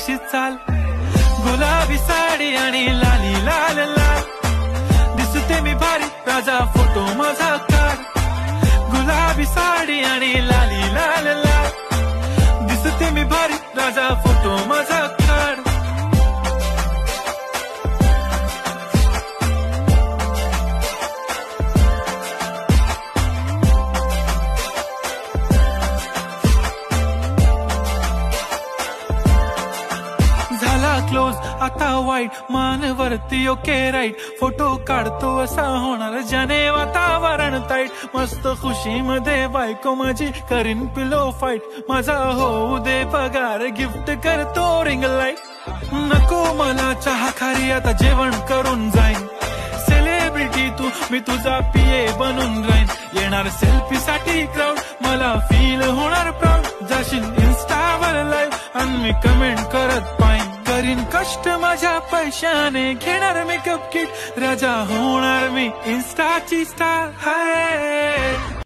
चाल गुलाबी साडी आणि लाली लाल लाल दिसते मी भारी राजा फोटो माझा काढ गुलाबी साडी आणि लाली लाल लाल दिसते मी भारी राजा फोटो माझा काढ क्लोज आता वाईट मानवरती ओके राईट फोटो काढतो असा होणार ज्याने वातावरण ताईट मस्त खुशी मध्ये बायको माझी करीन पिलो फाईट माझा होऊ दे पगार गिफ्ट करतो रिंग लाईट नको मला चहा खारी आता जेवण करून जाईन सेलिब्रिटी तू मी तुझा पीए बनून राहीन येणार सेल्फी साठी क्राऊड मला फील होणार प्राऊड जाशील इन्स्टावर लाईव्ह आणि मी कमेंट करत पाहिन करीन कष्ट माझ्या पैशाने घेणार मेकअप किट राजा होणार मी इन्स्टाची स्टार हाय